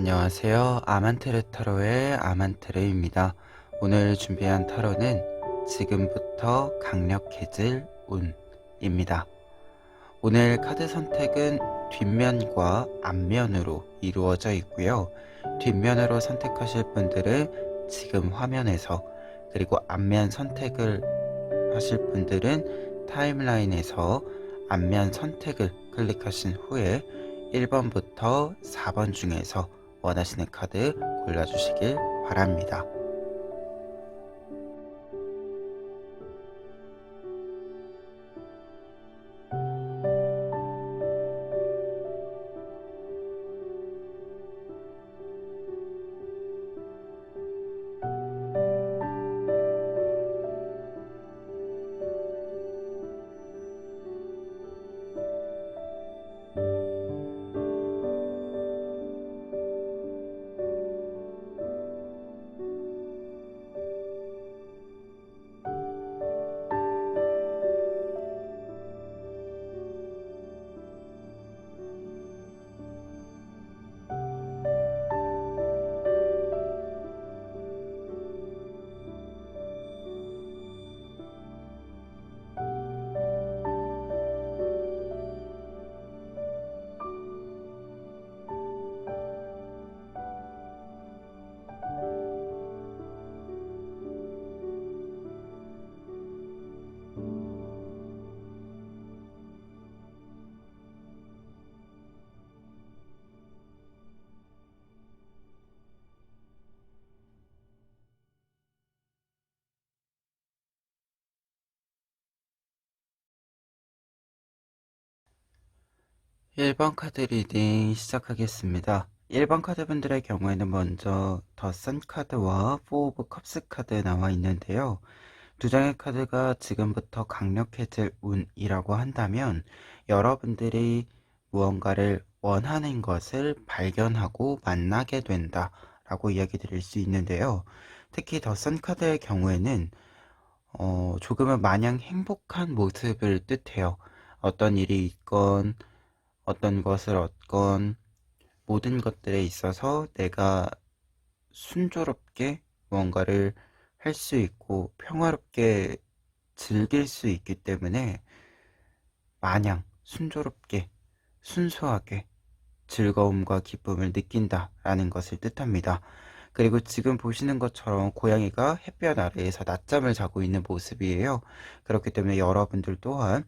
안녕하세요. 아만테르 타로의 아만테르입니다. 오늘 준비한 타로는 지금부터 강력해질 운입니다. 오늘 카드 선택은 뒷면과 앞면으로 이루어져 있고요. 뒷면으로 선택하실 분들은 지금 화면에서, 그리고 앞면 선택을 하실 분들은 타임라인에서 앞면 선택을 클릭하신 후에 1번부터 4번 중에서 원하시는 카드 골라주시길 바랍니다. 1번 카드 리딩 시작하겠습니다. 1번 카드 분들의 경우에는 먼저 더 선 카드와 4 오브 컵스 카드 나와 있는데요. 두 장의 카드가 지금부터 강력해질 운이라고 한다면 여러분들이 무언가를 원하는 것을 발견하고 만나게 된다 라고 이야기 드릴 수 있는데요. 특히 더 선 카드의 경우에는 조금은 마냥 행복한 모습을 뜻해요. 어떤 일이 있건 어떤 것을 얻건 모든 것들에 있어서 내가 순조롭게 무언가를 할 수 있고 평화롭게 즐길 수 있기 때문에 마냥 순조롭게 순수하게 즐거움과 기쁨을 느낀다라는 것을 뜻합니다. 그리고 지금 보시는 것처럼 고양이가 햇볕 아래에서 낮잠을 자고 있는 모습이에요. 그렇기 때문에 여러분들 또한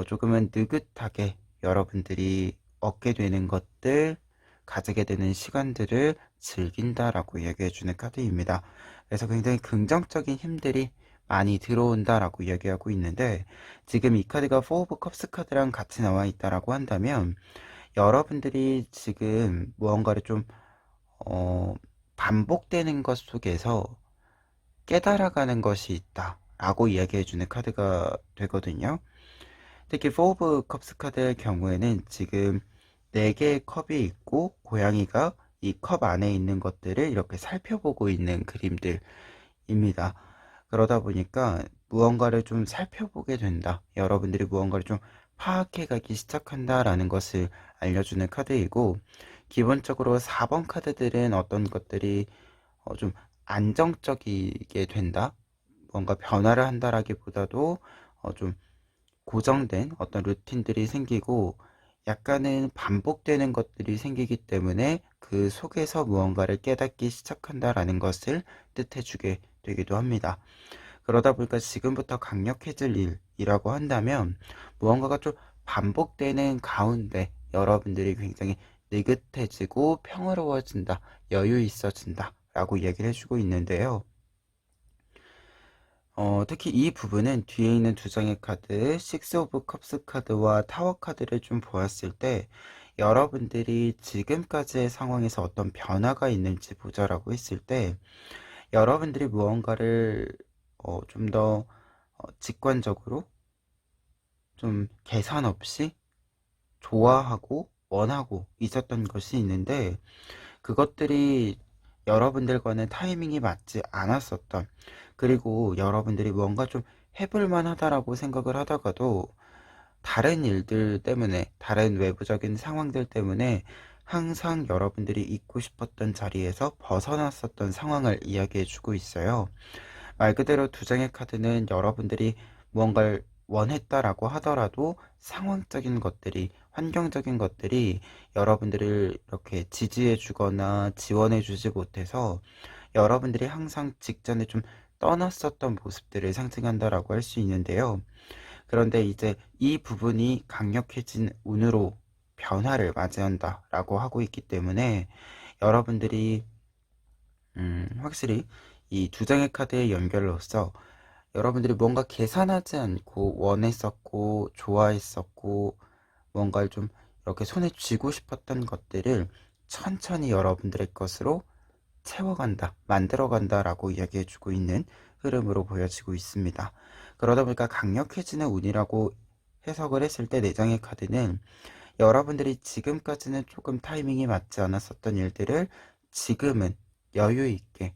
조금은 느긋하게 여러분들이 얻게 되는 것들, 가지게 되는 시간들을 즐긴다라고 얘기해주는 카드입니다. 그래서 굉장히 긍정적인 힘들이 많이 들어온다라고 이야기하고 있는데, 지금 이 카드가 4 오브 컵스 카드랑 같이 나와 있다라고 한다면 여러분들이 지금 무언가를 좀 반복되는 것 속에서 깨달아가는 것이 있다 라고 이야기해주는 카드가 되거든요. 특히 4 오브 컵스 카드의 경우에는 지금 4개의 컵이 있고 고양이가 이 컵 안에 있는 것들을 이렇게 살펴보고 있는 그림들입니다. 그러다 보니까 무언가를 좀 살펴보게 된다. 여러분들이 무언가를 좀 파악해 가기 시작한다라는 것을 알려주는 카드이고, 기본적으로 4번 카드들은 어떤 것들이 좀 안정적이게 된다. 뭔가 변화를 한다라기보다도 좀 고정된 어떤 루틴들이 생기고 약간은 반복되는 것들이 생기기 때문에 그 속에서 무언가를 깨닫기 시작한다라는 것을 뜻해주게 되기도 합니다. 그러다 보니까 지금부터 강력해질 일이라고 한다면 무언가가 좀 반복되는 가운데 여러분들이 굉장히 느긋해지고 평화로워진다, 여유 있어진다 라고 얘기를 해주고 있는데요. 특히 이 부분은 뒤에 있는 두 장의 카드, 6 오브 컵스 카드와 타워 카드를 좀 보았을 때 여러분들이 지금까지의 상황에서 어떤 변화가 있는지 보자라고 했을 때 여러분들이 무언가를 좀 더 직관적으로 좀 계산 없이 좋아하고 원하고 있었던 것이 있는데, 그것들이 여러분들과는 타이밍이 맞지 않았었던, 그리고 여러분들이 뭔가 좀 해볼 만하다라고 생각을 하다가도 다른 일들 때문에, 다른 외부적인 상황들 때문에 항상 여러분들이 있고 싶었던 자리에서 벗어났었던 상황을 이야기해주고 있어요. 말 그대로 두 장의 카드는 여러분들이 무언가를 원했다라고 하더라도 상황적인 것들이, 환경적인 것들이 여러분들을 이렇게 지지해 주거나 지원해 주지 못해서 여러분들이 항상 직전에 좀 떠났었던 모습들을 상징한다라고 할 수 있는데요. 그런데 이제 이 부분이 강력해진 운으로 변화를 맞이한다라고 하고 있기 때문에 여러분들이 확실히 이 두 장의 카드의 연결로서 여러분들이 뭔가 계산하지 않고 원했었고 좋아했었고 뭔가를 좀 이렇게 손에 쥐고 싶었던 것들을 천천히 여러분들의 것으로 채워간다, 만들어간다라고 이야기해주고 있는 흐름으로 보여지고 있습니다. 그러다 보니까 강력해지는 운이라고 해석을 했을 때 네 장의 카드는 여러분들이 지금까지는 조금 타이밍이 맞지 않았었던 일들을 지금은 여유 있게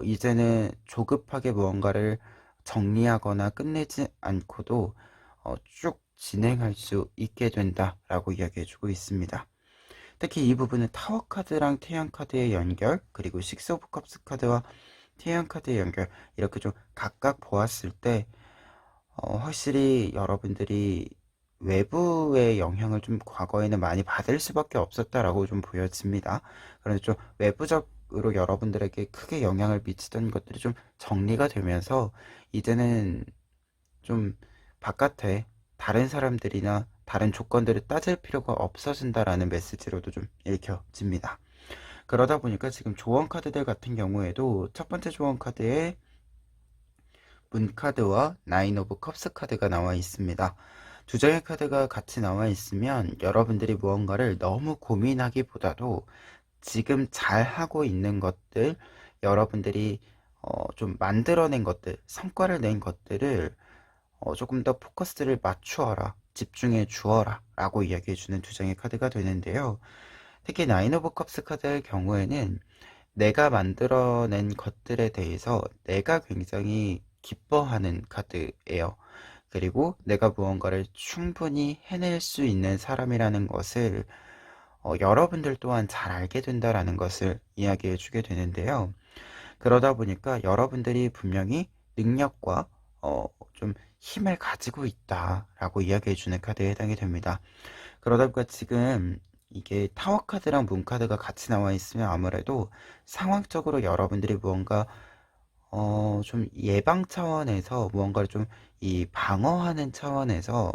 이제는 조급하게 무언가를 정리하거나 끝내지 않고도 쭉 진행할 수 있게 된다라고 이야기해주고 있습니다. 특히 이 부분은 타워 카드랑 태양 카드의 연결, 그리고 식스 오브 컵스 카드와 태양 카드의 연결, 이렇게 좀 각각 보았을 때 확실히 여러분들이 외부의 영향을 좀 과거에는 많이 받을 수밖에 없었다라고 좀 보여집니다. 그런데 좀 외부적으로 여러분들에게 크게 영향을 미치던 것들이 좀 정리가 되면서 이제는 좀 바깥에 다른 사람들이나 다른 조건들을 따질 필요가 없어진다라는 메시지로도 좀 읽혀집니다. 그러다 보니까 지금 조언 카드들 같은 경우에도 첫 번째 조언 카드에 문 카드와 나인 오브 컵스 카드가 나와 있습니다. 두 장의 카드가 같이 나와 있으면 여러분들이 무언가를 너무 고민하기보다도 지금 잘 하고 있는 것들, 여러분들이 좀 만들어낸 것들, 성과를 낸 것들을 조금 더 포커스를 맞추어라, 집중해 주어라 라고 이야기해주는 두 장의 카드가 되는데요. 특히 나인 오브 컵스 카드의 경우에는 내가 만들어낸 것들에 대해서 내가 굉장히 기뻐하는 카드예요. 그리고 내가 무언가를 충분히 해낼 수 있는 사람이라는 것을 여러분들 또한 잘 알게 된다라는 것을 이야기해 주게 되는데요. 그러다 보니까 여러분들이 분명히 능력과 좀 힘을 가지고 있다라고 이야기해 주는 카드에 해당이 됩니다. 그러다 보니까 지금 이게 타워 카드랑 문 카드가 같이 나와 있으면 아무래도 상황적으로 여러분들이 무언가 좀 예방 차원에서 무언가를 좀 이 방어하는 차원에서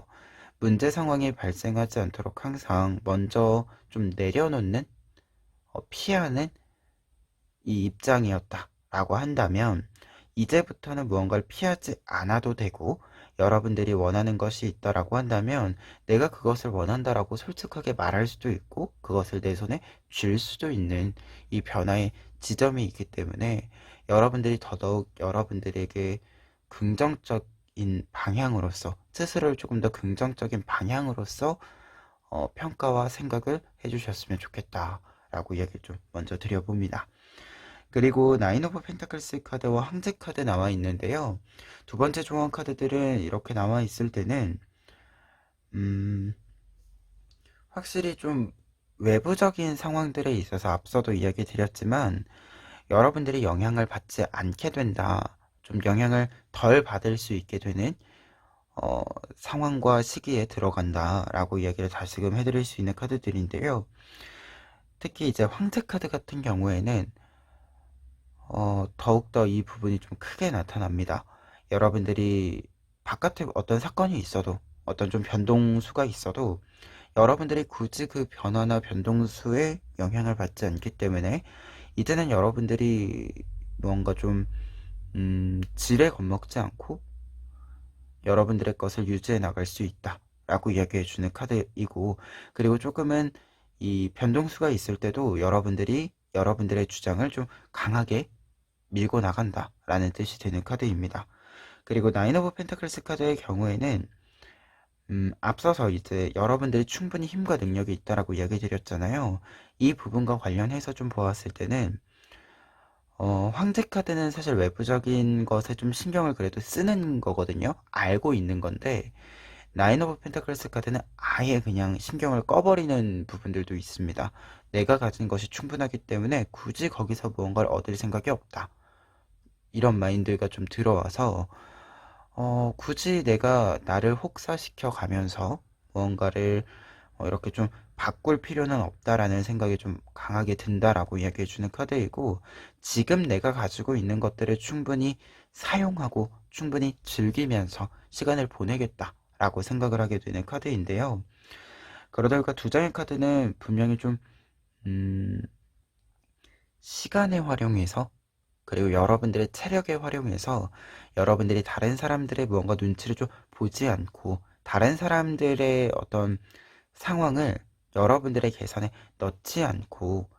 문제 상황이 발생하지 않도록 항상 먼저 좀 내려놓는 피하는 이 입장이었다라고 한다면 이제부터는 무언가를 피하지 않아도 되고 여러분들이 원하는 것이 있다라고 한다면 내가 그것을 원한다라고 솔직하게 말할 수도 있고 그것을 내 손에 쥘 수도 있는 이 변화의 지점이 있기 때문에 여러분들이 더더욱 여러분들에게 긍정적인 방향으로서 스스로를 조금 더 긍정적인 방향으로서 평가와 생각을 해주셨으면 좋겠다라고 이야기를 좀 먼저 드려봅니다. 그리고 나인 오브 펜타클스 카드와 황제 카드 나와 있는데요. 두 번째 조언 카드들은 이렇게 나와 있을 때는 확실히 좀 외부적인 상황들에 있어서 앞서도 이야기 드렸지만 여러분들이 영향을 받지 않게 된다. 좀 영향을 덜 받을 수 있게 되는 상황과 시기에 들어간다라고 이야기를 다시금 해드릴 수 있는 카드들인데요. 특히 이제 황제 카드 같은 경우에는 더욱더 이 부분이 좀 크게 나타납니다. 여러분들이 바깥에 어떤 사건이 있어도 어떤 좀 변동수가 있어도 여러분들이 굳이 그 변화나 변동수에 영향을 받지 않기 때문에 이제는 여러분들이 뭔가 좀 지레 겁먹지 않고 여러분들의 것을 유지해 나갈 수 있다 라고 이야기해 주는 카드이고, 그리고 조금은 이 변동수가 있을 때도 여러분들이 여러분들의 주장을 좀 강하게 밀고 나간다 라는 뜻이 되는 카드입니다. 그리고 나인 오브 펜타클스 카드의 경우에는 앞서서 이제 여러분들이 충분히 힘과 능력이 있다라고 이야기 드렸잖아요. 이 부분과 관련해서 좀 보았을 때는 황제 카드는 사실 외부적인 것에 좀 신경을 그래도 쓰는 거거든요. 알고 있는 건데 나인 오브 펜타클스 카드는 아예 그냥 신경을 꺼버리는 부분들도 있습니다. 내가 가진 것이 충분하기 때문에 굳이 거기서 무언가를 얻을 생각이 없다. 이런 마인드가 좀 들어와서 굳이 내가 나를 혹사시켜 가면서 무언가를 이렇게 좀 바꿀 필요는 없다라는 생각이 좀 강하게 든다라고 이야기해주는 카드이고, 지금 내가 가지고 있는 것들을 충분히 사용하고 충분히 즐기면서 시간을 보내겠다라고 생각을 하게 되는 카드인데요. 그러다 보니까 두 장의 카드는 분명히 좀 음, 시간을 활용해서, 그리고 여러분들의 체력에 활용해서 여러분들이 다른 사람들의 무언가 눈치를 좀 보지 않고 다른 사람들의 어떤 상황을 여러분들의 계산에 넣지 않고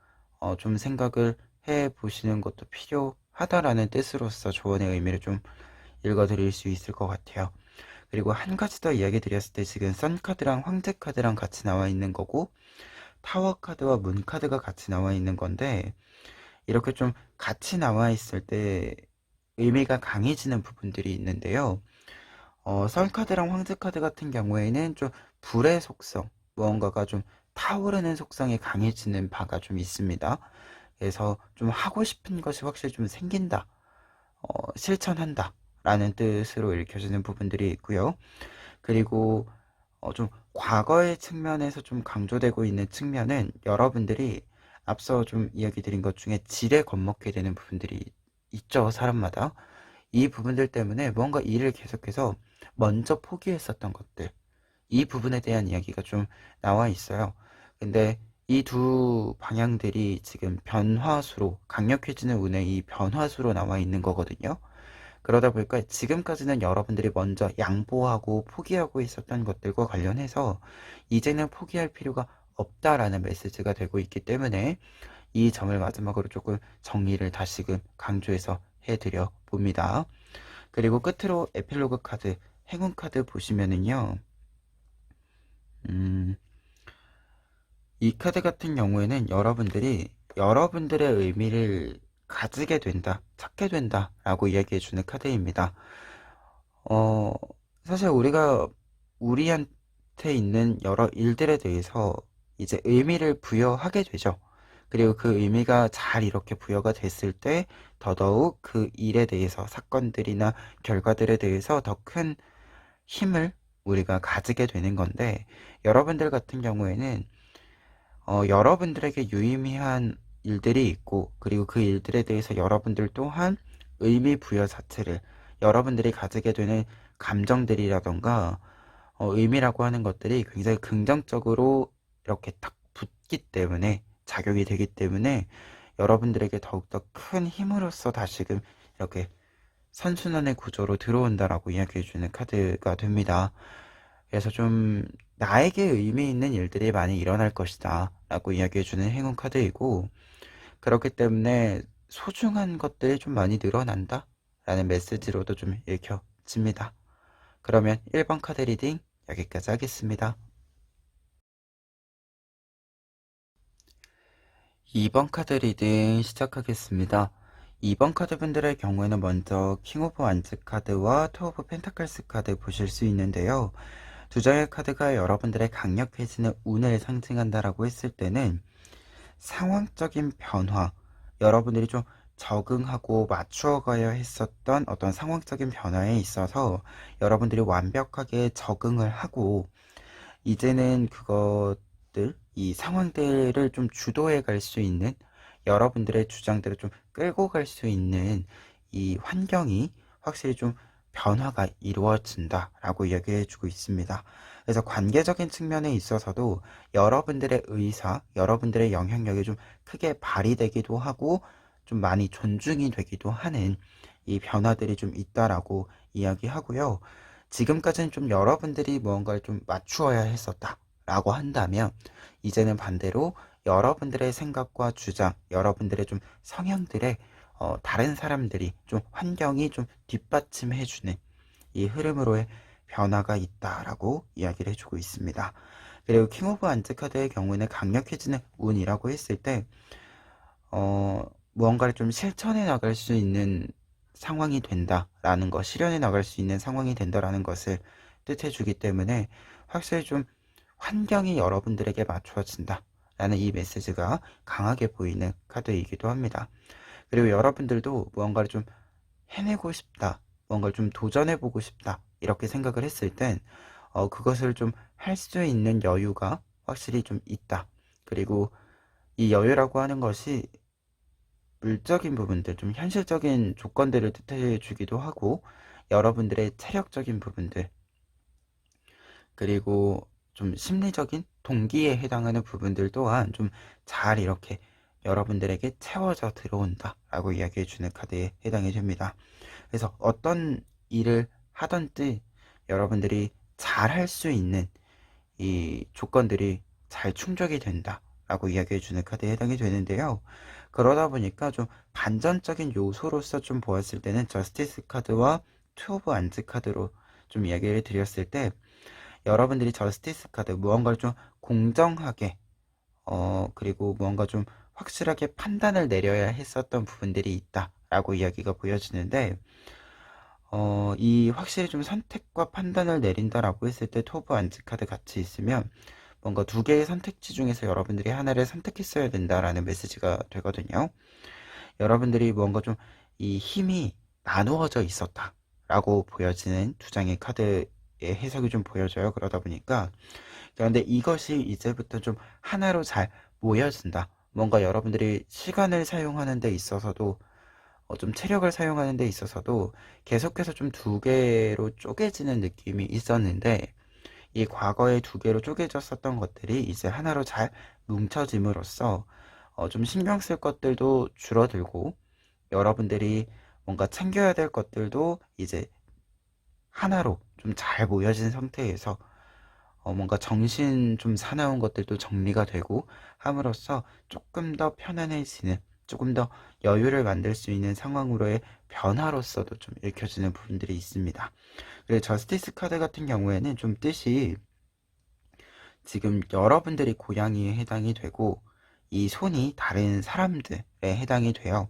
좀 생각을 해 보시는 것도 필요하다라는 뜻으로서 조언의 의미를 좀 읽어드릴 수 있을 것 같아요. 그리고 한 가지 더 이야기 드렸을 때 지금 선카드랑 황제카드랑 같이 나와 있는 거고, 타워카드와 문카드가 같이 나와 있는 건데, 이렇게 좀 같이 나와 있을 때 의미가 강해지는 부분들이 있는데요. 썰카드랑 황제카드 같은 경우에는 좀 불의 속성, 무언가가 좀 타오르는 속성이 강해지는 바가 좀 있습니다. 그래서 좀 하고 싶은 것이 확실히 좀 생긴다, 실천한다 라는 뜻으로 읽혀지는 부분들이 있고요. 그리고 좀 과거의 측면에서 좀 강조되고 있는 측면은 여러분들이 앞서 좀 이야기 드린 것 중에 지레 겁먹게 되는 부분들이 있죠, 사람마다. 이 부분들 때문에 뭔가 일을 계속해서 먼저 포기했었던 것들, 이 부분에 대한 이야기가 좀 나와 있어요. 근데 이 두 방향들이 지금 변화수로, 강력해지는 운의 이 변화수로 나와 있는 거거든요. 그러다 보니까 지금까지는 여러분들이 먼저 양보하고 포기하고 있었던 것들과 관련해서 이제는 포기할 필요가 없다라는 메시지가 되고 있기 때문에 이 점을 마지막으로 조금 정리를 다시금 강조해서 해드려 봅니다. 그리고 끝으로 에필로그 카드, 행운 카드 보시면은요, 음, 이 카드 같은 경우에는 여러분들이 여러분들의 의미를 가지게 된다, 찾게 된다 라고 이야기해주는 카드입니다. 어, 사실 우리가 우리한테 있는 여러 일들에 대해서 이제 의미를 부여하게 되죠. 그리고 그 의미가 잘 이렇게 부여가 됐을 때 더더욱 그 일에 대해서, 사건들이나 결과들에 대해서 더 큰 힘을 우리가 가지게 되는 건데, 여러분들 같은 경우에는 여러분들에게 유의미한 일들이 있고, 그리고 그 일들에 대해서 여러분들 또한 의미 부여 자체를, 여러분들이 가지게 되는 감정들이라던가 의미라고 하는 것들이 굉장히 긍정적으로 이렇게 딱 붙기 때문에, 작용이 되기 때문에 여러분들에게 더욱더 큰 힘으로써 다시금 이렇게 선순환의 구조로 들어온다라고 이야기해주는 카드가 됩니다. 그래서 좀 나에게 의미 있는 일들이 많이 일어날 것이다 라고 이야기해주는 행운 카드이고, 그렇기 때문에 소중한 것들이 좀 많이 늘어난다 라는 메시지로도 좀 읽혀집니다. 그러면 1번 카드 리딩 여기까지 하겠습니다. 2번 카드 리딩 시작하겠습니다. 2번 카드 분들의 경우에는 먼저 킹 오브 완즈 카드와 투 오브 펜타클스 카드 보실 수 있는데요. 두 장의 카드가 여러분들의 강력해지는 운을 상징한다라고 했을 때는 상황적인 변화, 여러분들이 좀 적응하고 맞추어가야 했었던 어떤 상황적인 변화에 있어서 여러분들이 완벽하게 적응을 하고, 이제는 그것들, 이 상황들을 좀 주도해 갈 수 있는, 여러분들의 주장들을 좀 끌고 갈 수 있는 이 환경이 확실히 좀 변화가 이루어진다라고 이야기해 주고 있습니다. 그래서 관계적인 측면에 있어서도 여러분들의 의사, 여러분들의 영향력이 좀 크게 발휘되기도 하고 좀 많이 존중이 되기도 하는 이 변화들이 좀 있다라고 이야기하고요. 지금까지는 좀 여러분들이 무언가를 좀 맞추어야 했었다라고 한다면, 이제는 반대로 여러분들의 생각과 주장, 여러분들의 좀 성향들에 다른 사람들이 좀 환경이 좀 뒷받침해주는 이 흐름으로의 변화가 있다라고 이야기를 해주고 있습니다. 그리고 킹 오브 안즈 카드의 경우에는 강력해지는 운이라고 했을 때 무언가를 좀 실천해 나갈 수 있는 상황이 된다라는 것, 실현해 나갈 수 있는 상황이 된다라는 것을 뜻해주기 때문에 확실히 좀 환경이 여러분들에게 맞춰진다 라는 이 메시지가 강하게 보이는 카드이기도 합니다. 그리고 여러분들도 무언가를 좀 해내고 싶다, 뭔가를 좀 도전해보고 싶다 이렇게 생각을 했을 땐 그것을 좀 할 수 있는 여유가 확실히 좀 있다. 그리고 이 여유라고 하는 것이 물적인 부분들, 좀 현실적인 조건들을 뜻해 주기도 하고, 여러분들의 체력적인 부분들, 그리고 좀 심리적인 동기에 해당하는 부분들 또한 좀 잘 이렇게 여러분들에게 채워져 들어온다라고 이야기해 주는 카드에 해당이 됩니다. 그래서 어떤 일을 하던지 여러분들이 잘 할 수 있는 이 조건들이 잘 충족이 된다라고 이야기해 주는 카드에 해당이 되는데요. 그러다 보니까 좀 반전적인 요소로서 좀 보았을 때는 저스티스 카드와 투 오브 안즈 카드로 좀 이야기를 드렸을 때, 여러분들이 저스티스 카드, 무언가를 좀 공정하게 그리고 무언가 좀 확실하게 판단을 내려야 했었던 부분들이 있다라고 이야기가 보여지는데, 이 확실히 좀 선택과 판단을 내린다라고 했을 때 투 오브 안즈 카드 같이 있으면 뭔가 두 개의 선택지 중에서 여러분들이 하나를 선택했어야 된다라는 메시지가 되거든요. 여러분들이 뭔가 좀 이 힘이 나누어져 있었다라고 보여지는 두 장의 카드의 해석이 좀 보여져요. 그러다 보니까, 그런데 이것이 이제부터 좀 하나로 잘 모여진다. 뭔가 여러분들이 시간을 사용하는 데 있어서도 좀 체력을 사용하는 데 있어서도 계속해서 좀 두 개로 쪼개지는 느낌이 있었는데, 이 과거에 두 개로 쪼개졌었던 것들이 이제 하나로 잘 뭉쳐짐으로써 좀 신경 쓸 것들도 줄어들고, 여러분들이 뭔가 챙겨야 될 것들도 이제 하나로 좀 잘 모여진 상태에서 뭔가 정신 좀 사나운 것들도 정리가 되고 함으로써 조금 더 편안해지는, 조금 더 여유를 만들 수 있는 상황으로의 변화로서도 좀 읽혀지는 부분들이 있습니다. 그리고 저스티스 카드 같은 경우에는 좀 뜻이 지금 여러분들이 고양이에 해당이 되고, 이 손이 다른 사람들에 해당이 돼요.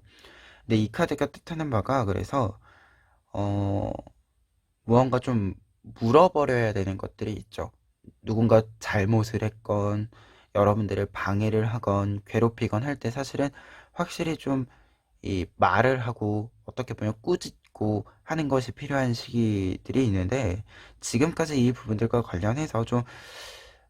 근데 이 카드가 뜻하는 바가, 그래서 무언가 좀 물어버려야 되는 것들이 있죠. 누군가 잘못을 했건 여러분들을 방해를 하건 괴롭히건 할 때 사실은 확실히 좀 이 말을 하고 어떻게 보면 꾸짖고 하는 것이 필요한 시기들이 있는데, 지금까지 이 부분들과 관련해서 좀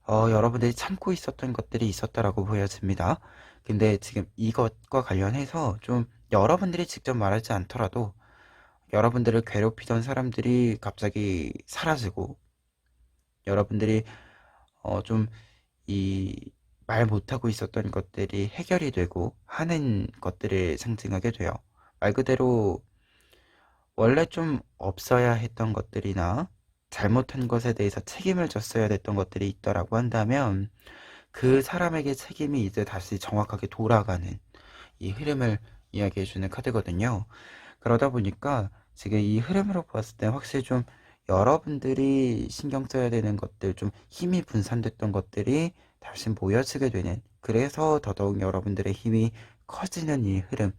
여러분들이 참고 있었던 것들이 있었다라고 보여집니다. 근데 지금 이것과 관련해서 좀 여러분들이 직접 말하지 않더라도 여러분들을 괴롭히던 사람들이 갑자기 사라지고, 여러분들이 좀 이 말 못하고 있었던 것들이 해결이 되고 하는 것들을 상징하게 돼요. 말 그대로 원래 좀 없어야 했던 것들이나 잘못한 것에 대해서 책임을 졌어야 됐던 것들이 있더라고 한다면, 그 사람에게 책임이 이제 다시 정확하게 돌아가는 이 흐름을 이야기해주는 카드거든요. 그러다 보니까 지금 이 흐름으로 봤을 때 확실히 좀 여러분들이 신경 써야 되는 것들, 좀 힘이 분산됐던 것들이 다시 모여지게 되는, 그래서 더더욱 여러분들의 힘이 커지는 이 흐름,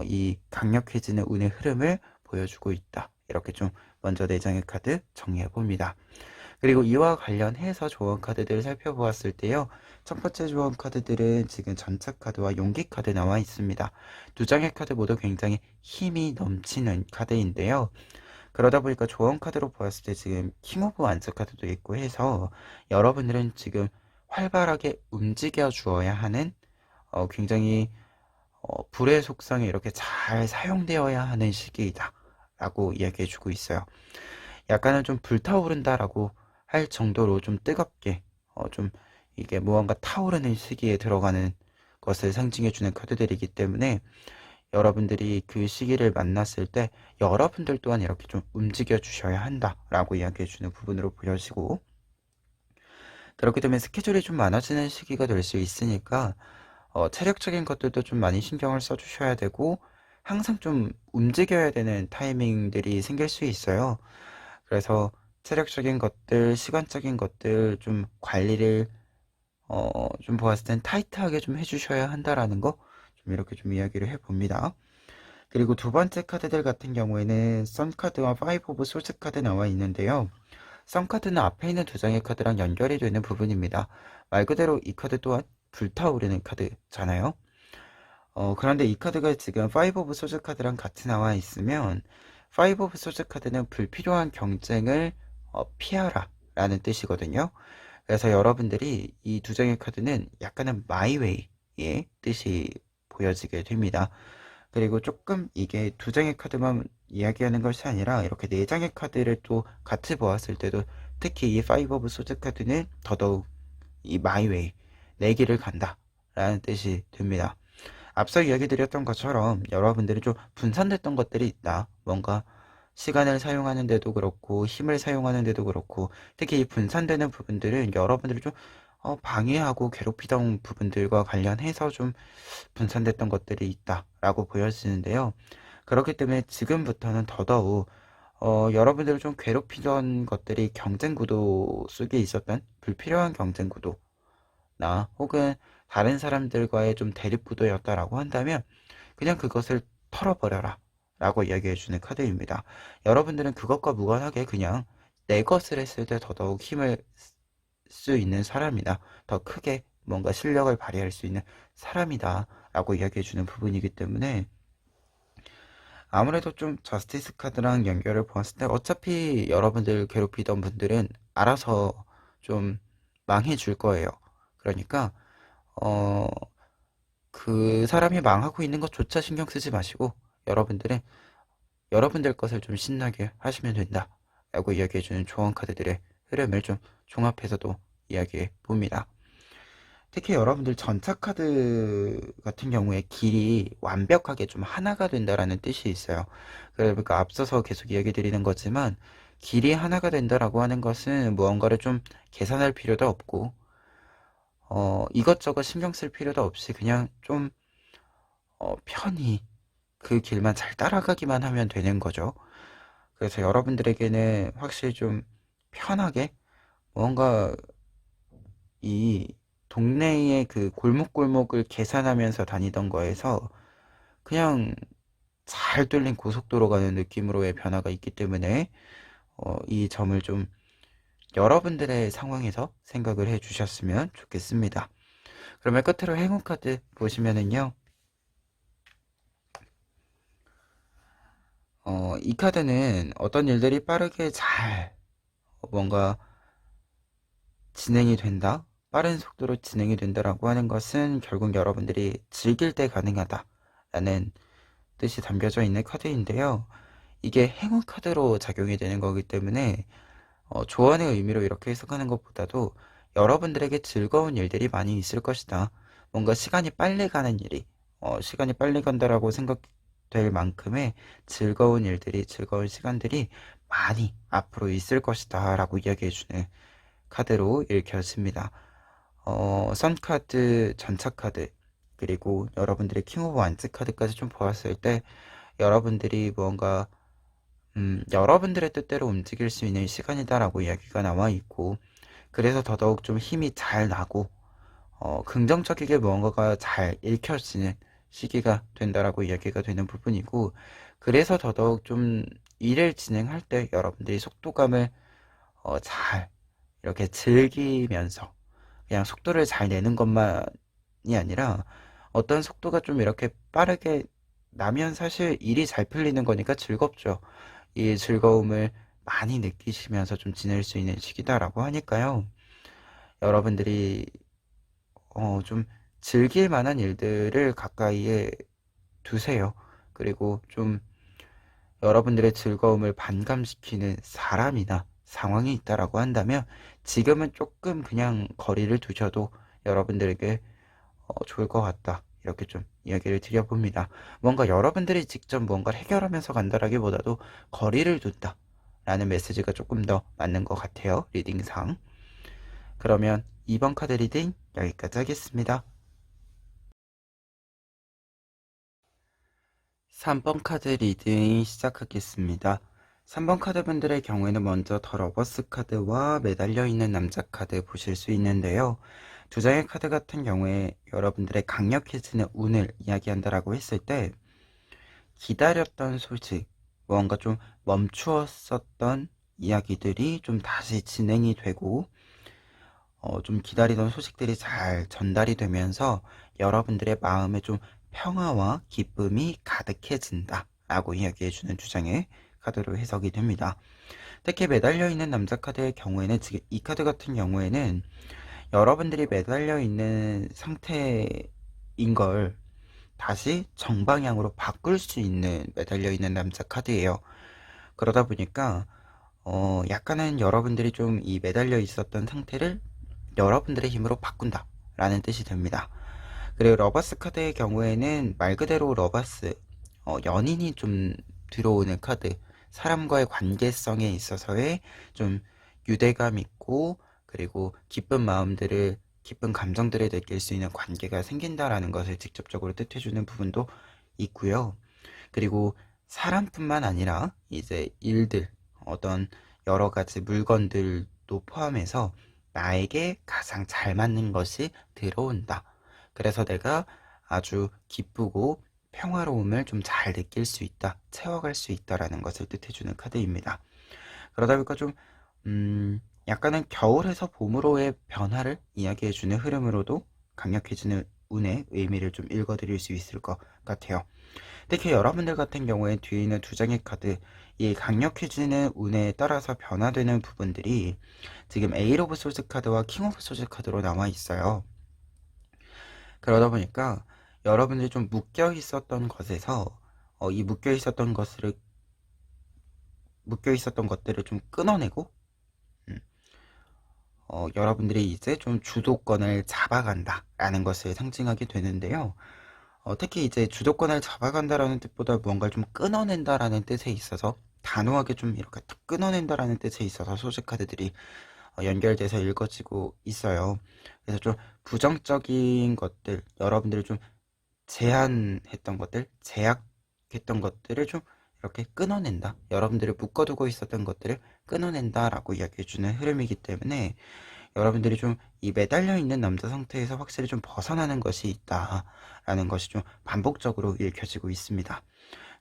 이 강력해지는 운의 흐름을 보여주고 있다. 이렇게 좀 먼저 4장의 카드 정리해 봅니다. 그리고 이와 관련해서 조언 카드들을 살펴보았을 때요, 첫 번째 조언 카드들은 지금 전차 카드와 용기 카드 나와 있습니다. 두 장의 카드 모두 굉장히 힘이 넘치는 카드인데요. 그러다 보니까 조언 카드로 보았을 때 지금 킹 오브 완즈 카드도 있고 해서, 여러분들은 지금 활발하게 움직여 주어야 하는 굉장히 불의 속성이 이렇게 잘 사용되어야 하는 시기이다 라고 이야기해 주고 있어요. 약간은 좀 불타오른다라고 할 정도로 좀 뜨겁게 좀 이게 무언가 타오르는 시기에 들어가는 것을 상징해 주는 카드들이기 때문에, 여러분들이 그 시기를 만났을 때 여러분들 또한 이렇게 좀 움직여 주셔야 한다라고 이야기해 주는 부분으로 보여지고, 그렇게 되면 스케줄이 좀 많아지는 시기가 될 수 있으니까 체력적인 것들도 좀 많이 신경을 써 주셔야 되고, 항상 좀 움직여야 되는 타이밍들이 생길 수 있어요. 그래서 체력적인 것들, 시간적인 것들 좀 관리를 좀 보았을 땐 타이트하게 좀 해주셔야 한다라는 거, 좀 이렇게 좀 이야기를 해봅니다. 그리고 두 번째 카드들 같은 경우에는 선 카드와 파이브 오브 소스 카드 나와 있는데요. 썬카드는 앞에 있는 두 장의 카드랑 연결이 되는 부분입니다. 말 그대로 이 카드 또한 불타오르는 카드잖아요. 그런데 이 카드가 지금 5 오브 소즈 카드랑 같이 나와 있으면 5 오브 소즈 카드는 불필요한 경쟁을 피하라 라는 뜻이거든요. 그래서 여러분들이 이 두 장의 카드는 약간은 마이웨이의 뜻이 보여지게 됩니다. 그리고 조금 이게 두 장의 카드만 이야기하는 것이 아니라 이렇게 네 장의 카드를 또 같이 보았을 때도 특히 이 5 오브 소즈 카드는 더더욱 이 마이웨이 내 길을 간다 라는 뜻이 됩니다. 앞서 이야기 드렸던 것처럼 여러분들이 좀 분산됐던 것들이 있다. 뭔가 시간을 사용하는데도 그렇고 힘을 사용하는데도 그렇고 특히 이 분산되는 부분들은 여러분들이 좀 방해하고 괴롭히던 부분들과 관련해서 좀 분산됐던 것들이 있다라고 보여지는데요. 그렇기 때문에 지금부터는 더더욱 여러분들을 좀 괴롭히던 것들이 경쟁 구도 속에 있었던 불필요한 경쟁 구도나 혹은 다른 사람들과의 좀 대립 구도였다라고 한다면 그냥 그것을 털어버려라 라고 이야기해주는 카드입니다. 여러분들은 그것과 무관하게 그냥 내 것을 했을 때 더더욱 힘을 수 있는 사람이다. 더 크게 뭔가 실력을 발휘할 수 있는 사람이다 라고 이야기해주는 부분이기 때문에 아무래도 좀 저스티스 카드랑 연결을 보았을 때 어차피 여러분들 괴롭히던 분들은 알아서 좀 망해줄 거예요. 그러니까 어, 그 사람이 망하고 있는 것조차 신경 쓰지 마시고 여러분들은 여러분들 것을 좀 신나게 하시면 된다 라고 이야기해주는 조언 카드들의 흐름을 좀 종합해서도 이야기해 봅니다. 특히 여러분들 전차 카드 같은 경우에 길이 완벽하게 좀 하나가 된다라는 뜻이 있어요. 그러니까 앞서서 계속 이야기 드리는 거지만 길이 하나가 된다라고 하는 것은 무언가를 좀 계산할 필요도 없고 이것저것 신경 쓸 필요도 없이 그냥 좀 편히 그 길만 잘 따라가기만 하면 되는 거죠. 그래서 여러분들에게는 확실히 좀 편하게 뭔가 이 동네의 그 골목골목을 계산하면서 다니던 거에서 그냥 잘 뚫린 고속도로 가는 느낌으로의 변화가 있기 때문에 이 점을 좀 여러분들의 상황에서 생각을 해 주셨으면 좋겠습니다. 그러면 끝으로 행운 카드 보시면은요. 이 카드는 어떤 일들이 빠르게 잘 뭔가 진행이 된다? 빠른 속도로 진행이 된다라고 하는 것은 결국 여러분들이 즐길 때 가능하다라는 뜻이 담겨져 있는 카드인데요. 이게 행운 카드로 작용이 되는 거기 때문에 조언의 의미로 이렇게 해석하는 것보다도 여러분들에게 즐거운 일들이 많이 있을 것이다. 뭔가 시간이 빨리 가는 일이 시간이 빨리 간다라고 생각될 만큼의 즐거운 일들이 즐거운 시간들이 많이 앞으로 있을 것이다 라고 이야기해주는 카드로 읽혀집니다. 선카드, 전차카드 그리고 여러분들의 킹 오브 완즈 카드까지 좀 보았을 때 여러분들이 뭔가 여러분들의 뜻대로 움직일 수 있는 시간이다라고 이야기가 나와 있고 그래서 더더욱 좀 힘이 잘 나고 긍정적이게 무언가가 잘 읽혀지는 시기가 된다라고 이야기가 되는 부분이고 그래서 더더욱 좀 일을 진행할 때 여러분들이 속도감을 잘 이렇게 즐기면서 그냥 속도를 잘 내는 것만이 아니라 어떤 속도가 좀 이렇게 빠르게 나면 사실 일이 잘 풀리는 거니까 즐겁죠. 이 즐거움을 많이 느끼시면서 좀 지낼 수 있는 시기다라고 하니까요. 여러분들이 좀 즐길 만한 일들을 가까이에 두세요. 그리고 좀 여러분들의 즐거움을 반감시키는 사람이나 상황이 있다라고 한다면 지금은 조금 그냥 거리를 두셔도 여러분들에게 좋을 것 같다. 이렇게 좀 이야기를 드려봅니다. 뭔가 여러분들이 직접 뭔가를 해결하면서 간다라기보다도 거리를 둔다. 라는 메시지가 조금 더 맞는 것 같아요. 리딩상. 그러면 2번 카드 리딩 여기까지 하겠습니다. 3번 카드 리딩 시작하겠습니다. 3번 카드 분들의 경우에는 먼저 더 러버스 카드와 매달려 있는 남자 카드 보실 수 있는데요. 두 장의 카드 같은 경우에 여러분들의 강력해지는 운을 이야기한다라고 했을 때 기다렸던 소식, 무언가 좀 멈추었었던 이야기들이 좀 다시 진행이 되고 좀 기다리던 소식들이 잘 전달이 되면서 여러분들의 마음에 좀 평화와 기쁨이 가득해진다 라고 이야기해주는 주장의 카드로 해석이 됩니다. 특히 매달려 있는 남자 카드의 경우에는, 지금 이 카드 같은 경우에는 여러분들이 매달려 있는 상태인 걸 다시 정방향으로 바꿀 수 있는 매달려 있는 남자 카드예요. 그러다 보니까 약간은 여러분들이 좀 이 매달려 있었던 상태를 여러분들의 힘으로 바꾼다 라는 뜻이 됩니다. 그리고 러버스 카드의 경우에는 말 그대로 러버스, 연인이 좀 들어오는 카드, 사람과의 관계성에 있어서의 좀 유대감 있고, 그리고 기쁜 감정들을 느낄 수 있는 관계가 생긴다라는 것을 직접적으로 뜻해주는 부분도 있고요. 그리고 사람뿐만 아니라 이제 일들, 어떤 여러 가지 물건들도 포함해서 나에게 가장 잘 맞는 것이 들어온다. 그래서 내가 아주 기쁘고 평화로움을 좀 잘 느낄 수 있다, 채워갈 수 있다라는 것을 뜻해주는 카드입니다. 그러다 보니까 좀 약간은 겨울에서 봄으로의 변화를 이야기해주는 흐름으로도 강력해지는 운의 의미를 좀 읽어드릴 수 있을 것 같아요. 특히 여러분들 같은 경우에 뒤에 있는 두 장의 카드, 이 강력해지는 운에 따라서 변화되는 부분들이 지금 에이트 오브 소즈 카드와 킹 오브 소즈 카드로 나와 있어요. 그러다 보니까 여러분들이 좀 묶여 있었던 것에서 이 묶여 있었던 것들을 좀 끊어내고 여러분들이 이제 좀 주도권을 잡아간다 라는 것을 상징하게 되는데요. 특히 이제 주도권을 잡아간다라는 뜻보다 무언가를 좀 끊어낸다라는 뜻에 있어서, 단호하게 좀 이렇게 탁 끊어낸다라는 뜻에 있어서 소지 카드들이 연결돼서 읽어지고 있어요. 그래서 좀 부정적인 것들, 여러분들이 좀 제한했던 것들, 제약했던 것들을 좀 이렇게 끊어낸다, 여러분들을 묶어두고 있었던 것들을 끊어낸다 라고 이야기해주는 흐름이기 때문에 여러분들이 좀 이 매달려 있는 남자 상태에서 확실히 좀 벗어나는 것이 있다 라는 것이 좀 반복적으로 읽혀지고 있습니다.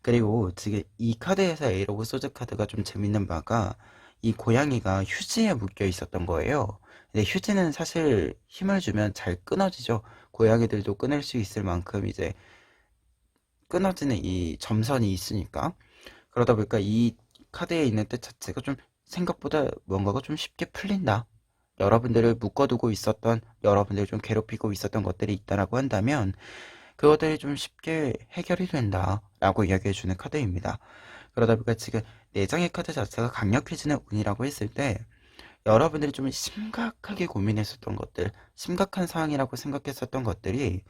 그리고 지금 이 카드에서 에이트 오브 소즈 카드가 좀 재밌는 바가, 이 고양이가 휴지에 묶여 있었던 거예요. 근데 휴지는 사실 힘을 주면 잘 끊어지죠. 고양이들도 끊을 수 있을 만큼 이제 끊어지는 이 점선이 있으니까. 그러다 보니까 이 카드에 있는 뜻 자체가 좀 생각보다 뭔가가 좀 쉽게 풀린다, 여러분들을 묶어두고 있었던, 여러분들을 좀 괴롭히고 있었던 것들이 있다라고 한다면 그것들이 좀 쉽게 해결이 된다 라고 이야기해주는 카드입니다. 그러다 보니까 지금 내장의 카드 자체가 강력해지는 운이라고 했을 때, 여러분들이 좀 심각하게 고민했었던 것들, 심각한 상황이라고 생각했었던 것들이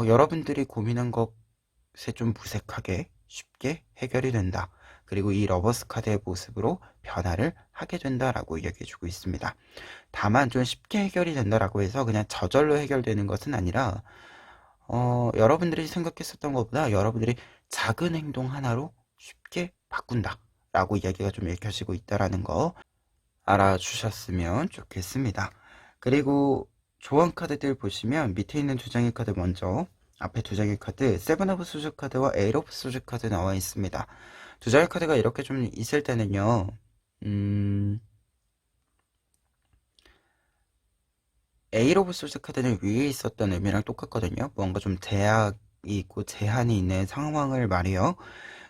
여러분들이 고민한 것에 좀 무색하게 쉽게 해결이 된다. 그리고 이 러버스 카드의 모습으로 변화를 하게 된다라고 이야기해주고 있습니다. 다만 좀 쉽게 해결이 된다라고 해서 그냥 저절로 해결되는 것은 아니라, 여러분들이 생각했었던 것보다 여러분들이 작은 행동 하나로 쉽게 바꾼다 라고 이야기가 좀 읽혀지고 있다라는 거 알아주셨으면 좋겠습니다. 그리고 조언 카드들 보시면 밑에 있는 두 장의 카드, 먼저 앞에 두 장의 카드, 세븐 오브 소즈 카드와 에이트 오브 소즈 카드 나와 있습니다. 두 장의 카드가 이렇게 좀 있을 때는요, 에이트 오브 소즈 카드는 위에 있었던 의미랑 똑같거든요. 뭔가 좀 제약이 있고 제한이 있는 상황을 말이에요.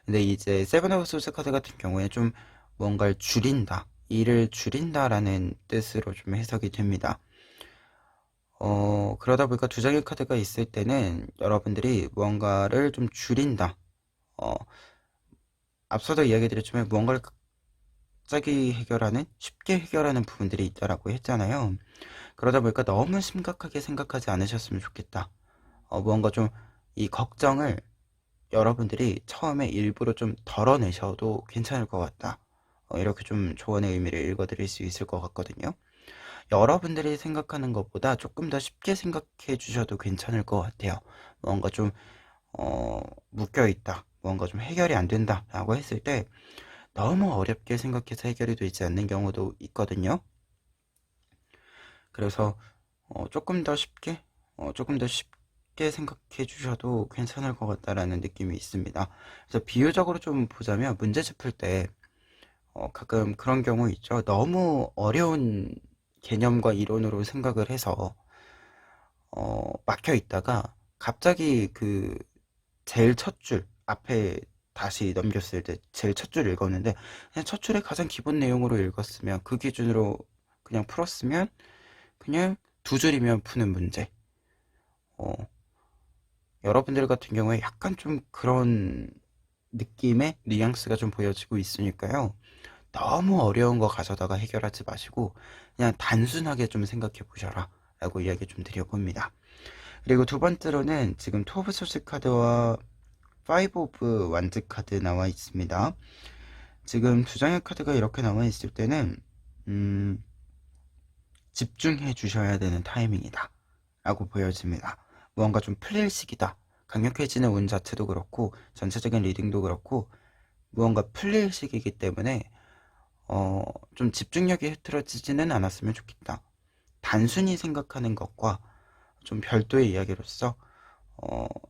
근데 이제 세븐 오브 소즈 카드 같은 경우에 좀 뭔가를 줄인다, 일을 줄인다라는 뜻으로 좀 해석이 됩니다. 그러다 보니까 두 장의 카드가 있을 때는 여러분들이 무언가를 좀 줄인다. 어, 앞서도 이야기 드렸지만 무언가를 갑자기 해결하는, 쉽게 해결하는 부분들이 있다라고 했잖아요. 그러다 보니까 너무 심각하게 생각하지 않으셨으면 좋겠다. 무언가 좀 이 걱정을 여러분들이 처음에 일부러 좀 덜어내셔도 괜찮을 것 같다. 이렇게 좀 조언의 의미를 읽어드릴 수 있을 것 같거든요. 여러분들이 생각하는 것보다 조금 더 쉽게 생각해 주셔도 괜찮을 것 같아요. 뭔가 좀 묶여있다, 뭔가 좀 해결이 안 된다 라고 했을 때 너무 어렵게 생각해서 해결이 되지 않는 경우도 있거든요. 그래서 조금 더 쉽게 생각해 주셔도 괜찮을 것 같다라는 느낌이 있습니다. 그래서 비유적으로 좀 보자면, 문제집 풀 때 가끔 그런 경우 있죠. 너무 어려운 개념과 이론으로 생각을 해서 막혀 있다가 갑자기 그 제일 첫 줄 앞에 다시 넘겼을 때 제일 첫 줄 읽었는데 그냥 첫 줄의 가장 기본 내용으로 읽었으면 그 기준으로 그냥 풀었으면 그냥 두 줄이면 푸는 문제. 어, 여러분들 같은 경우에 약간 좀 그런 느낌의 뉘앙스가 좀 보여지고 있으니까요. 너무 어려운 거 가져다가 해결하지 마시고 그냥 단순하게 좀 생각해 보셔라 라고 이야기 좀 드려봅니다. 그리고 두 번째로는 지금 투 오브 소스 카드와 파이브 오브 완즈 카드 나와 있습니다. 지금 두 장의 카드가 이렇게 나와 있을 때는 집중해 주셔야 되는 타이밍이다 라고 보여집니다. 무언가 좀 풀릴 시기다. 강력해지는 운 자체도 그렇고 전체적인 리딩도 그렇고 무언가 풀릴 시기이기 때문에 좀 집중력이 흐트러지지는 않았으면 좋겠다. 단순히 생각하는 것과 좀 별도의 이야기로서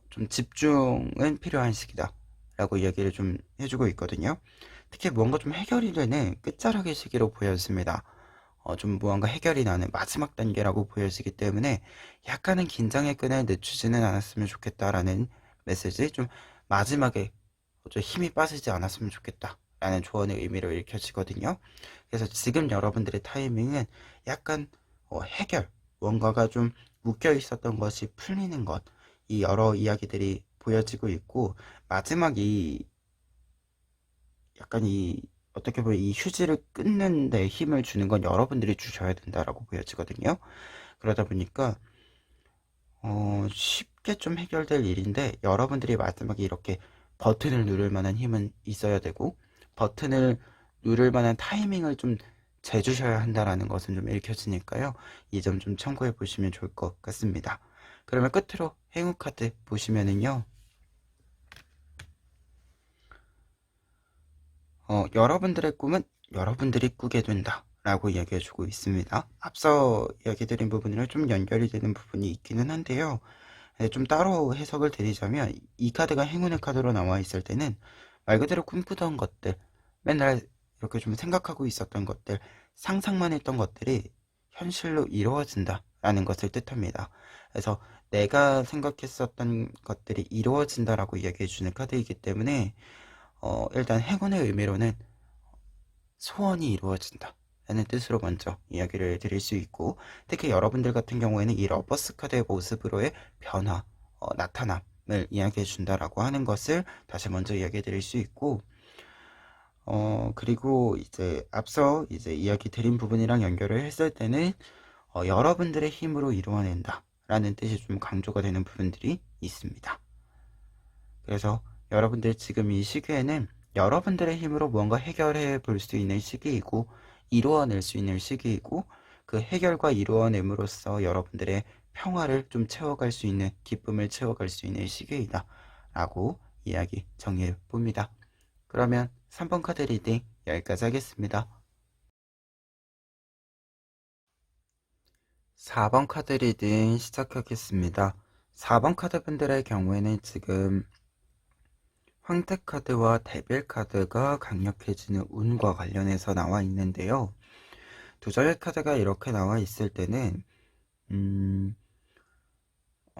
좀 집중은 필요한 시기다 라고 이야기를 좀 해주고 있거든요. 특히 무언가 좀 해결이 되는 끝자락의 시기로 보여집니다. 좀 무언가 해결이 나는 마지막 단계라고 보여지기 때문에 약간은 긴장의 끈을 늦추지는 않았으면 좋겠다라는 메시지, 좀 마지막에 좀 힘이 빠지지 않았으면 좋겠다 라는 조언의 의미로 읽혀지거든요. 그래서 지금 여러분들의 타이밍은 약간 해결, 뭔가가 좀 묶여 있었던 것이 풀리는 것, 이 여러 이야기들이 보여지고 있고, 마지막 이 약간 이 어떻게 보면 이 휴지를 끊는 데 힘을 주는 건 여러분들이 주셔야 된다라고 보여지거든요. 그러다 보니까 쉽게 좀 해결될 일인데 여러분들이 마지막에 이렇게 버튼을 누를 만한 힘은 있어야 되고 버튼을 누를 만한 타이밍을 좀 재주셔야 한다라는 것은 좀 읽혀지니까요. 이 점 좀 참고해 보시면 좋을 것 같습니다. 그러면 끝으로 행운 카드 보시면은요. 여러분들의 꿈은 여러분들이 꾸게 된다 라고 이야기해주고 있습니다. 앞서 이야기드린 부분이랑 좀 연결이 되는 부분이 있기는 한데요. 네, 좀 따로 해석을 드리자면 이 카드가 행운의 카드로 나와 있을 때는 말 그대로 꿈꾸던 것들, 맨날 이렇게 좀 생각하고 있었던 것들, 상상만 했던 것들이 현실로 이루어진다 라는 것을 뜻합니다. 그래서 내가 생각했었던 것들이 이루어진다라고 이야기해주는 카드이기 때문에 일단 행운의 의미로는 소원이 이루어진다 라는 뜻으로 먼저 이야기를 드릴 수 있고, 특히 여러분들 같은 경우에는 이 러버스 카드의 모습으로의 변화, 나타남을 이야기해 준다라고 하는 것을 다시 먼저 이야기해 드릴 수 있고, 그리고 이제 앞서 이제 이야기 드린 부분이랑 연결을 했을 때는 여러분들의 힘으로 이루어낸다 라는 뜻이 좀 강조가 되는 부분들이 있습니다. 그래서 여러분들 지금 이 시기에는 여러분들의 힘으로 무언가 해결해 볼 수 있는 시기이고 이루어낼 수 있는 시기이고, 그 해결과 이루어냄으로써 여러분들의 평화를 좀 채워갈 수 있는, 기쁨을 채워갈 수 있는 시기이다 라고 이야기 정리해 봅니다. 그러면 3번 카드 리딩 여기까지 하겠습니다. 4번 카드 리딩 시작하겠습니다. 4번 카드 분들의 경우에는 지금 황태 카드와 데빌 카드가 강력해지는 운과 관련해서 나와 있는데요. 두 장의 카드가 이렇게 나와 있을 때는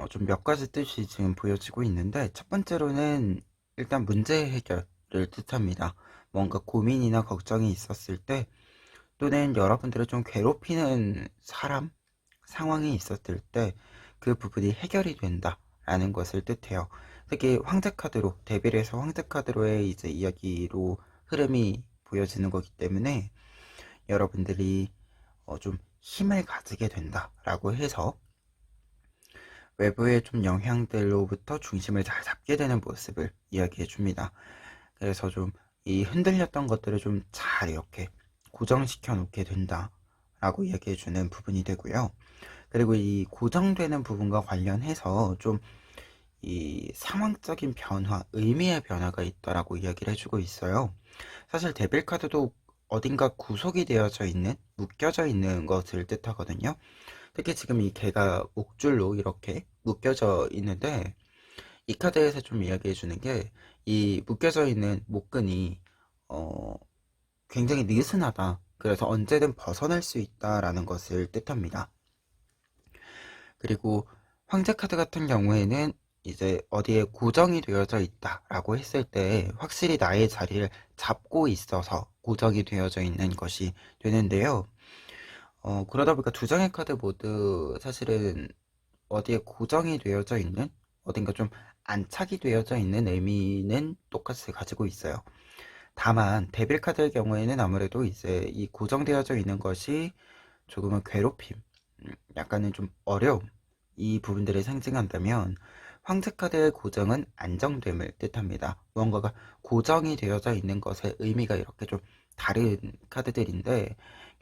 좀 몇 가지 뜻이 지금 보여지고 있는데, 첫 번째로는 일단 문제 해결을 뜻합니다. 뭔가 고민이나 걱정이 있었을 때, 또는 여러분들을 좀 괴롭히는 사람, 상황이 있었을 때 그 부분이 해결이 된다라는 것을 뜻해요. 특히 황제 카드로, 데빌에서 황제 카드로의 이제 이야기로 흐름이 보여지는 거기 때문에 여러분들이 좀 힘을 가지게 된다라고 해서 외부의 좀 영향들로부터 중심을 잘 잡게 되는 모습을 이야기해 줍니다. 그래서 좀 이 흔들렸던 것들을 좀 잘 이렇게 고정시켜 놓게 된다라고 이야기해 주는 부분이 되고요. 그리고 이 고정되는 부분과 관련해서 좀 이 상황적인 변화, 의미의 변화가 있다라고 이야기를 해주고 있어요. 사실 데빌 카드도 어딘가 구속이 되어져 있는, 묶여져 있는 것을 뜻하거든요. 특히 지금 이 개가 목줄로 이렇게 묶여져 있는데, 이 카드에서 좀 이야기해 주는 게 이 묶여져 있는 목끈이 어, 굉장히 느슨하다. 그래서 언제든 벗어날 수 있다라는 것을 뜻합니다. 그리고 황제 카드 같은 경우에는 이제 어디에 고정이 되어져 있다라고 했을 때 확실히 나의 자리를 잡고 있어서 고정이 되어져 있는 것이 되는데요. 그러다 보니까 두 장의 카드 모두 사실은 어디에 고정이 되어져 있는, 어딘가 좀 안착이 되어져 있는 의미는 똑같이 가지고 있어요. 다만 데빌 카드의 경우에는 아무래도 이제 이 고정되어져 있는 것이 조금은 괴롭힘, 약간은 좀 어려움, 이 부분들을 상징한다면 황제 카드의 고정은 안정됨을 뜻합니다. 무언가가 고정이 되어져 있는 것의 의미가 이렇게 좀 다른 카드들인데,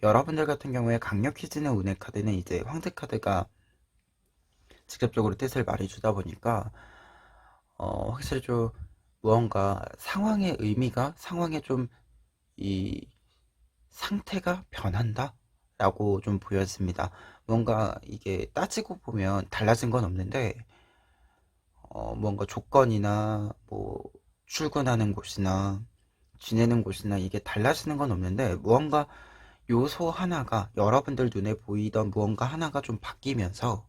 여러분들 같은 경우에 강력해지는 운의 카드는 이제 황제 카드가 직접적으로 뜻을 말해주다 보니까 확실히 좀 무언가 상황의 의미가, 상황의 좀 이 상태가 변한다 라고 좀 보여집니다. 뭔가 이게 따지고 보면 달라진 건 없는데 뭔가 조건이나 뭐 출근하는 곳이나 지내는 곳이나 이게 달라지는 건 없는데, 무언가 요소 하나가, 여러분들 눈에 보이던 무언가 하나가 좀 바뀌면서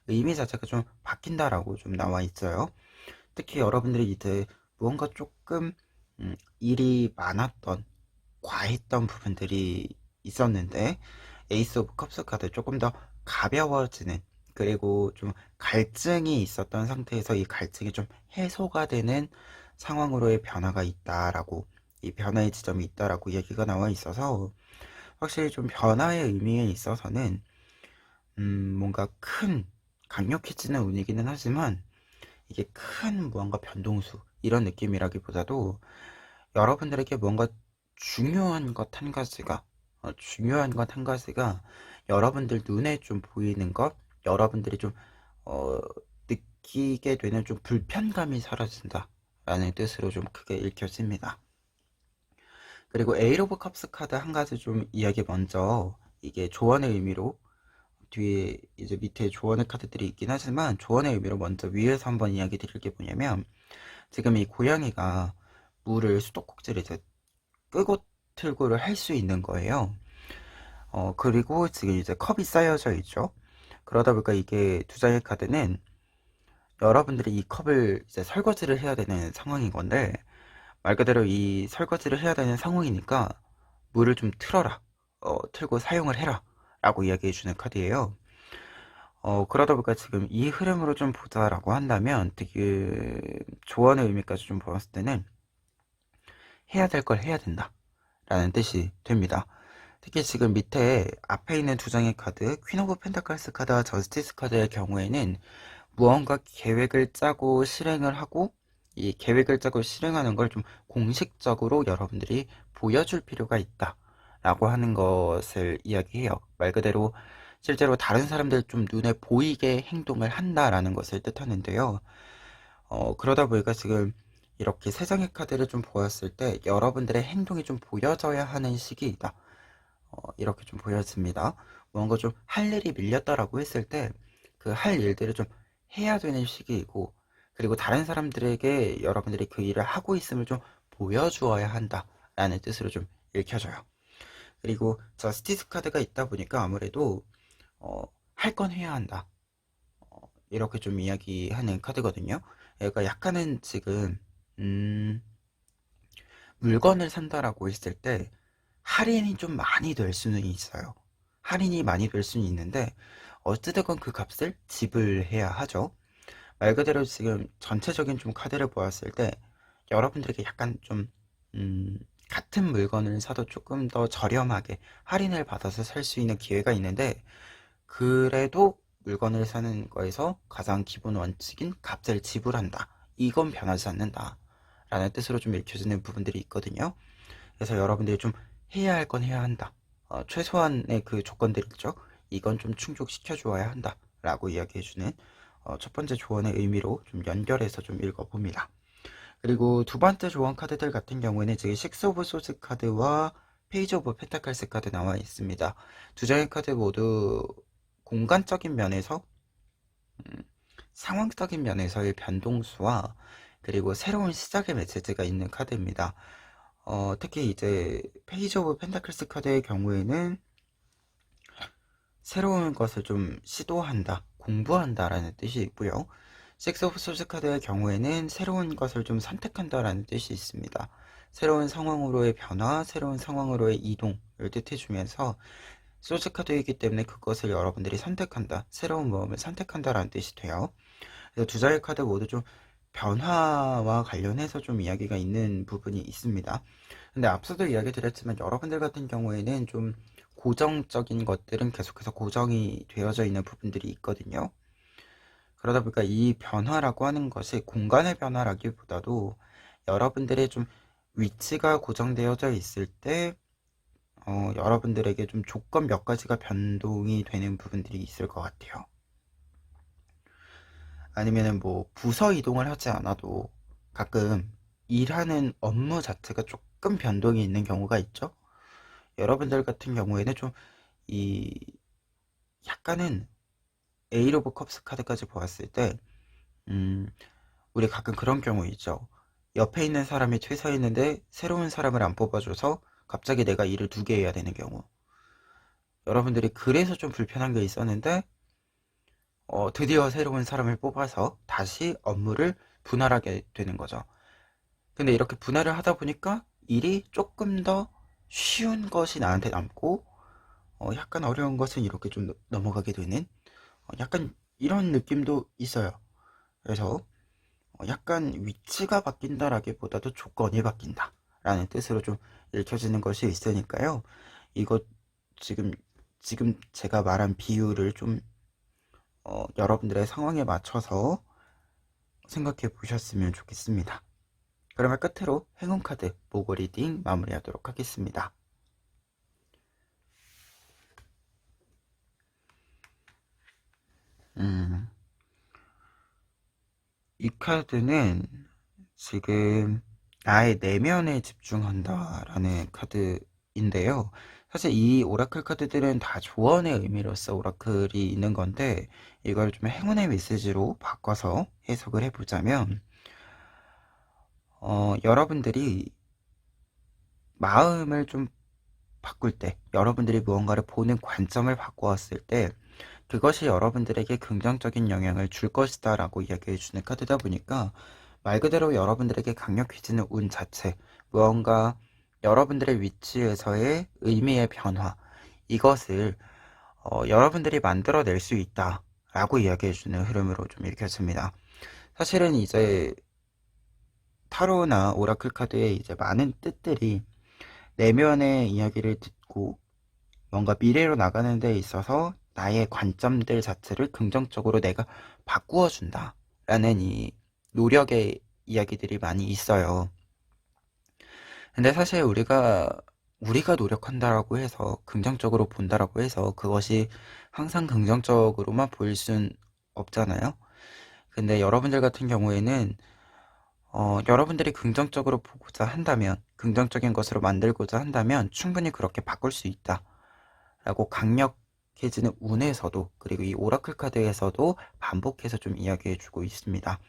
의미 자체가 좀 바뀐다라고 좀 나와 있어요. 특히 여러분들이 이제 무언가 조금 일이 많았던, 과했던 부분들이 있었는데, 에이스 오브 컵스 카드 조금 더 가벼워지는, 그리고 좀 갈증이 있었던 상태에서 이 갈증이 좀 해소가 되는 상황으로의 변화가 있다라고, 이 변화의 지점이 있다라고 얘기가 나와 있어서 확실히 좀 변화의 의미에 있어서는 뭔가 큰 강력해지는 운이기는 하지만, 이게 큰 무언가 변동수 이런 느낌이라기보다도 여러분들에게 뭔가 중요한 것 한 가지가 중요한 것 한 가지가 여러분들 눈에 좀 보이는 것, 여러분들이 좀 어, 느끼게 되는 좀 불편감이 사라진다 라는 뜻으로 좀 크게 읽혀집니다. 그리고 에이트 오브 컵스 카드 한 가지 좀 이야기 먼저, 이게 조언의 의미로 뒤에 이제 밑에 조언의 카드들이 있긴 하지만 조언의 의미로 먼저 위에서 한번 이야기 드릴 게 뭐냐면, 지금 이 고양이가 물을 수도꼭지를 이제 끄고 틀고를 할 수 있는 거예요. 그리고 지금 이제 컵이 쌓여져 있죠. 그러다 보니까 이게 두 장의 카드는 여러분들이 이 컵을 이제 설거지를 해야 되는 상황인 건데, 말 그대로 이 설거지를 해야 되는 상황이니까 물을 좀 틀어라, 틀고 사용을 해라 라고 이야기해 주는 카드예요. 그러다 보니까 지금 이 흐름으로 좀 보자라고 한다면, 되게 조언의 의미까지 좀 보았을 때는 해야 될 걸 해야 된다 라는 뜻이 됩니다. 특히 지금 밑에 앞에 있는 두 장의 카드, 퀸 오브 펜타클스 카드와 저스티스 카드의 경우에는 무언가 계획을 짜고 실행을 하고, 이 계획을 짜고 실행하는 걸 좀 공식적으로 여러분들이 보여줄 필요가 있다 라고 하는 것을 이야기해요. 말 그대로 실제로 다른 사람들 좀 눈에 보이게 행동을 한다라는 것을 뜻하는데요. 그러다 보니까 지금 이렇게 세 장의 카드를 좀 보았을 때 여러분들의 행동이 좀 보여져야 하는 시기이다, 이렇게 좀 보여집니다. 뭔가 좀 할 일이 밀렸다라고 했을 때 그 할 일들을 좀 해야 되는 시기이고, 그리고 다른 사람들에게 여러분들이 그 일을 하고 있음을 좀 보여주어야 한다라는 뜻으로 좀 읽혀져요. 그리고 저스티스 카드가 있다 보니까 아무래도 할 건 해야 한다, 이렇게 좀 이야기하는 카드거든요. 그러니까 약간은 지금 물건을 산다라고 했을 때 할인이 좀 많이 될 수는 있어요. 할인이 많이 될 수는 있는데 어찌됐건 그 값을 지불해야 하죠. 말 그대로 지금 전체적인 좀 카드를 보았을 때 여러분들에게 약간 좀 같은 물건을 사도 조금 더 저렴하게 할인을 받아서 살 수 있는 기회가 있는데, 그래도 물건을 사는 거에서 가장 기본 원칙인 값을 지불한다, 이건 변하지 않는다 라는 뜻으로 좀 읽혀지는 부분들이 있거든요. 그래서 여러분들이 좀 해야 할 건 해야 한다, 최소한의 그 조건들 있죠, 이건 좀 충족시켜 주어야 한다 라고 이야기해주는 첫 번째 조언의 의미로 좀 연결해서 좀 읽어봅니다. 그리고 두 번째 조언 카드들 같은 경우에는 지금 식스 오브 소스 카드와 페이지 오브 펜타클스 카드 나와 있습니다. 두 장의 카드 모두 공간적인 면에서, 상황적인 면에서의 변동수와 그리고 새로운 시작의 메시지가 있는 카드입니다. 특히 이제 페이지 오브 펜타클스 카드의 경우에는 새로운 것을 좀 시도한다, 공부한다라는 뜻이 있고요. 식스 오브 소스 카드의 경우에는 새로운 것을 좀 선택한다라는 뜻이 있습니다. 새로운 상황으로의 변화, 새로운 상황으로의 이동을 뜻해주면서 소스 카드이기 때문에 그것을 여러분들이 선택한다, 새로운 모험을 선택한다라는 뜻이 돼요. 그래서 두 장의 카드 모두 좀 변화와 관련해서 좀 이야기가 있는 부분이 있습니다. 근데 앞서도 이야기 드렸지만 여러분들 같은 경우에는 좀 고정적인 것들은 계속해서 고정이 되어져 있는 부분들이 있거든요. 그러다 보니까 이 변화라고 하는 것이 공간의 변화라기보다도 여러분들의 좀 위치가 고정되어져 있을 때 여러분들에게 좀 조건 몇 가지가 변동이 되는 부분들이 있을 것 같아요. 아니면은 뭐 부서 이동을 하지 않아도 가끔 일하는 업무 자체가 조금 변동이 있는 경우가 있죠. 여러분들 같은 경우에는 좀 이 약간은 에이로브 컵스 카드까지 보았을 때 우리 가끔 그런 경우 있죠. 옆에 있는 사람이 퇴사했는데 새로운 사람을 안 뽑아줘서 갑자기 내가 일을 2개 해야 되는 경우. 여러분들이 그래서 좀 불편한 게 있었는데 드디어 새로운 사람을 뽑아서 다시 업무를 분할하게 되는 거죠. 근데 이렇게 분할을 하다 보니까 일이 조금 더 쉬운 것이 나한테 남고 약간 어려운 것은 이렇게 좀 넘어가게 되는 약간 이런 느낌도 있어요. 그래서 약간 위치가 바뀐다라기보다도 조건이 바뀐다 라는 뜻으로 좀 읽혀지는 것이 있으니까요. 이거 지금 제가 말한 비유를 좀 여러분들의 상황에 맞춰서 생각해 보셨으면 좋겠습니다. 그러면 끝으로 행운 카드 모고 리딩 마무리하도록 하겠습니다. 이 카드는 지금 나의 내면에 집중한다라는 카드인데요. 사실 이 오라클 카드들은 다 조언의 의미로서 오라클이 있는 건데 이걸 좀 행운의 메시지로 바꿔서 해석을 해보자면 여러분들이 마음을 좀 바꿀 때, 여러분들이 무언가를 보는 관점을 바꾸었을 때 그것이 여러분들에게 긍정적인 영향을 줄 것이다 라고 이야기해 주는 카드다 보니까 말 그대로 여러분들에게 강력해지는 운 자체, 무언가 여러분들의 위치에서의 의미의 변화, 이것을 여러분들이 만들어낼 수 있다 라고 이야기해 주는 흐름으로 좀 읽혀집니다. 사실은 이제 타로나 오라클 카드의 이제 많은 뜻들이 내면의 이야기를 듣고 뭔가 미래로 나가는 데 있어서 나의 관점들 자체를 긍정적으로 내가 바꾸어 준다 라는 이 노력의 이야기들이 많이 있어요. 근데 사실 우리가 노력한다라고 해서 긍정적으로 본다라고 해서 그것이 항상 긍정적으로만 보일 순 없잖아요. 근데 여러분들 같은 경우에는 여러분들이 긍정적으로 보고자 한다면, 긍정적인 것으로 만들고자 한다면 충분히 그렇게 바꿀 수 있다 라고 강력해지는 운에서도, 그리고 이 오라클 카드에서도 반복해서 좀 이야기해주고 있습니다.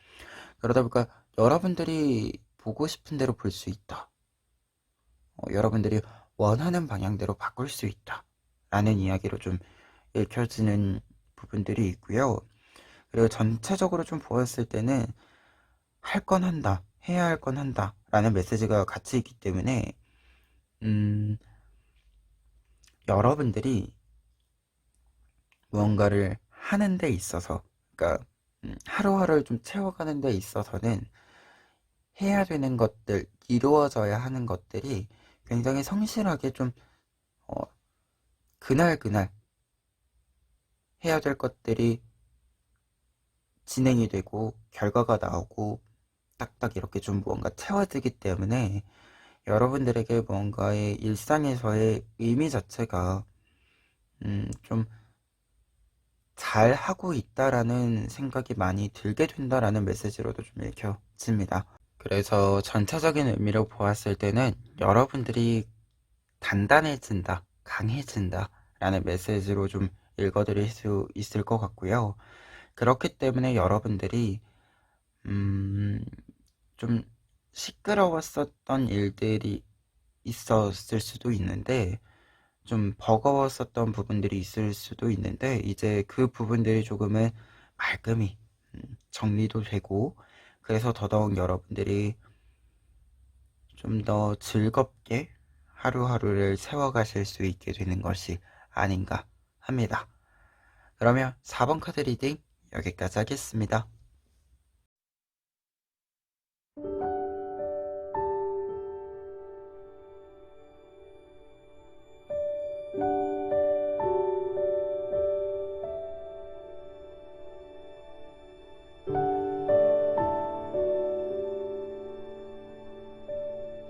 그러다 보니까 여러분들이 보고 싶은 대로 볼 수 있다, 여러분들이 원하는 방향대로 바꿀 수 있다 라는 이야기로 좀 읽혀지는 부분들이 있고요. 그리고 전체적으로 좀 보았을 때는 할 건 한다, 해야 할 건 한다 라는 메시지가 같이 있기 때문에 여러분들이 무언가를 하는 데 있어서, 그러니까 하루하루를 좀 채워가는 데 있어서는 해야 되는 것들, 이루어져야 하는 것들이 굉장히 성실하게 좀 어, 그날 해야 될 것들이 진행이 되고 결과가 나오고 딱딱 이렇게 좀 무언가 채워지기 때문에 여러분들에게 뭔가의 일상에서의 의미 자체가 좀 잘하고 있다라는 생각이 많이 들게 된다라는 메시지로도 좀 읽혀집니다. 그래서 전체적인 의미로 보았을 때는 여러분들이 단단해진다, 강해진다 라는 메시지로 좀 읽어드릴 수 있을 것 같고요. 그렇기 때문에 여러분들이 좀 시끄러웠었던 일들이 있었을 수도 있는데, 좀 버거웠었던 부분들이 있을 수도 있는데, 이제 그 부분들이 조금은 말끔히 정리도 되고, 그래서 더더욱 여러분들이 좀 더 즐겁게 하루하루를 세워가실 수 있게 되는 것이 아닌가 합니다. 그러면 4번 카드 리딩 여기까지 하겠습니다.